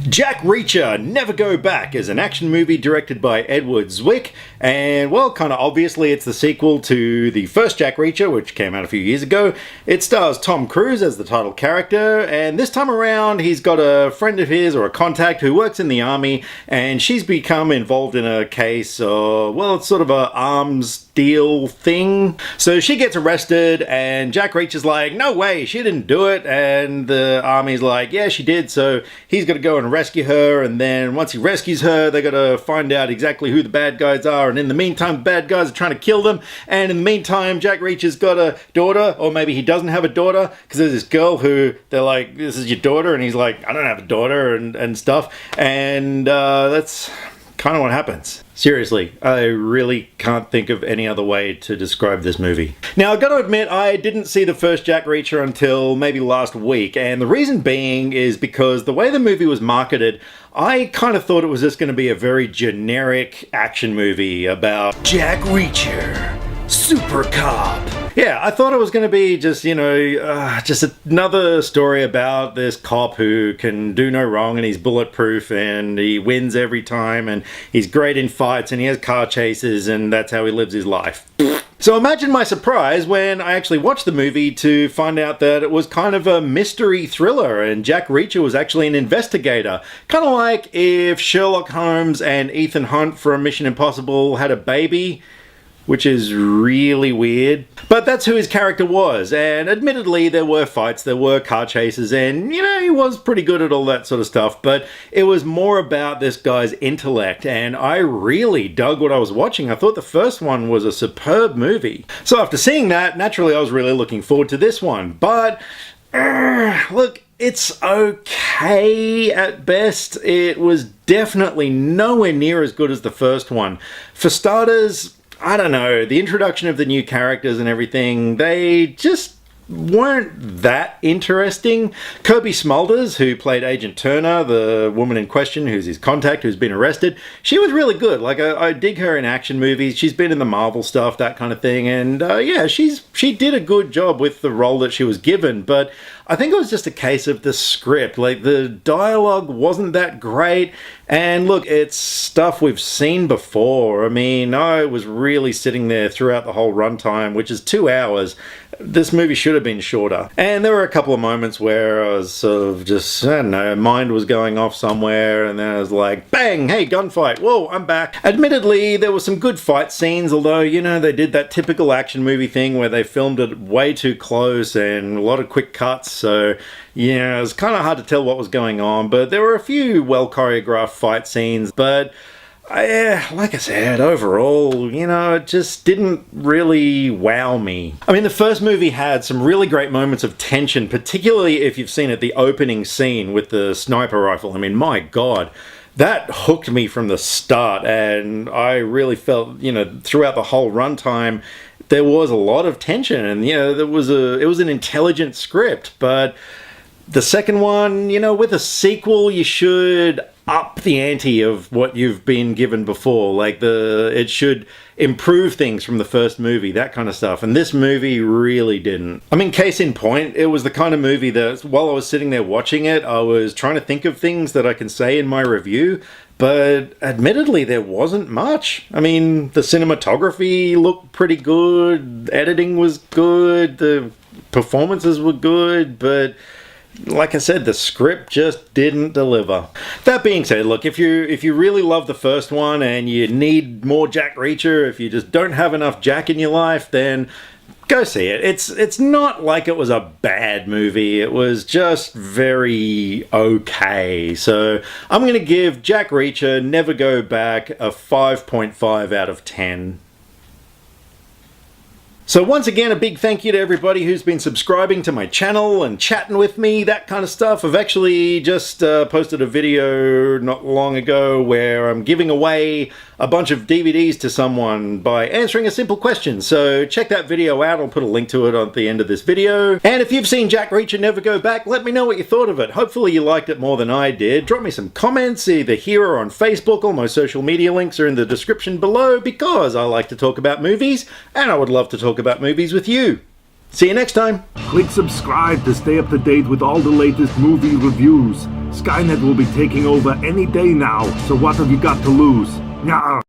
Jack Reacher, Never Go Back is an action movie directed by Edward Zwick, and well, kind of obviously it's the sequel to the first Jack Reacher, which came out a few years ago. It stars Tom Cruise as the title character, and this time around he's got a friend of his, or a contact, who works in the army, and she's become involved in a case, well, it's sort of a arms deal thing. So she gets arrested, and Jack Reacher's like, no way, she didn't do it, and the army's like, yeah, she did, so he's got to go and rescue her, and then once he rescues her, they got to find out exactly who the bad guys are, and in the meantime, the bad guys are trying to kill them, and in the meantime, Jack Reacher's got a daughter, or maybe he doesn't have a daughter, because there's this girl who, they're like, this is your daughter, and he's like, I don't have a daughter, and stuff, and that's kind of what happens. Seriously, I really can't think of any other way to describe this movie. Now, I've got to admit, I didn't see the first Jack Reacher until maybe last week, and the reason being is because the way the movie was marketed, I kind of thought it was just going to be a very generic action movie about Jack Reacher, super cop. Yeah, I thought it was going to be just, just another story about this cop who can do no wrong, and he's bulletproof, and he wins every time, and he's great in fights, and he has car chases, and that's how he lives his life. So imagine my surprise when I actually watched the movie to find out that it was kind of a mystery thriller, and Jack Reacher was actually an investigator. Kind of like if Sherlock Holmes and Ethan Hunt from Mission Impossible had a baby, which is really weird. But that's who his character was, and admittedly there were fights, there were car chases, and he was pretty good at all that sort of stuff, but it was more about this guy's intellect, and I really dug what I was watching. I thought the first one was a superb movie. So after seeing that, naturally I was really looking forward to this one, but look, it's okay at best. It was definitely nowhere near as good as the first one. For starters, I don't know, the introduction of the new characters and everything, they just weren't that interesting. Kirby Smulders, who played Agent Turner, the woman in question who's his contact, who's been arrested, she was really good. Like, I dig her in action movies. She's been in the Marvel stuff, that kind of thing, and yeah, she did a good job with the role that she was given, but I think it was just a case of the script. Like, the dialogue wasn't that great, and look, it's stuff we've seen before. I mean, I was really sitting there throughout the whole runtime, which is 2 hours. This movie should have been shorter. And there were a couple of moments where I was sort of just, I don't know, mind was going off somewhere, and then I was like, bang, hey, gunfight, whoa, I'm back. Admittedly, there were some good fight scenes, although, they did that typical action movie thing where they filmed it way too close and a lot of quick cuts, so yeah, it was kind of hard to tell what was going on, but there were a few well choreographed fight scenes, but like I said, overall, it just didn't really wow me. I mean, the first movie had some really great moments of tension, particularly if you've seen it, the opening scene with the sniper rifle. I mean, my God, that hooked me from the start, and I really felt, throughout the whole runtime, there was a lot of tension, and it was an intelligent script. But the second one, with a sequel, you should up the ante of what you've been given before. Like, it should improve things from the first movie, that kind of stuff. And this movie really didn't. I mean, case in point, it was the kind of movie that while I was sitting there watching it, I was trying to think of things that I can say in my review, but admittedly there wasn't much. I mean, the cinematography looked pretty good, editing was good, the performances were good, but like I said, the script just didn't deliver. That being said, look, if you really love the first one and you need more Jack Reacher, if you just don't have enough Jack in your life, then go see it. It's not like it was a bad movie. It was just very okay. So I'm going to give Jack Reacher, Never Go Back, a 5.5 out of 10. So once again, a big thank you to everybody who's been subscribing to my channel and chatting with me, that kind of stuff. I've actually just posted a video not long ago where I'm giving away a bunch of DVDs to someone by answering a simple question. So check that video out. I'll put a link to it at the end of this video. And if you've seen Jack Reacher Never Go Back, let me know what you thought of it. Hopefully you liked it more than I did. Drop me some comments either here or on Facebook. All my social media links are in the description below because I like to talk about movies and I would love to talk about movies with you. See you next time. Click subscribe to stay up to date with all the latest movie reviews. Skynet will be taking over any day now, so what have you got to lose? Nyah.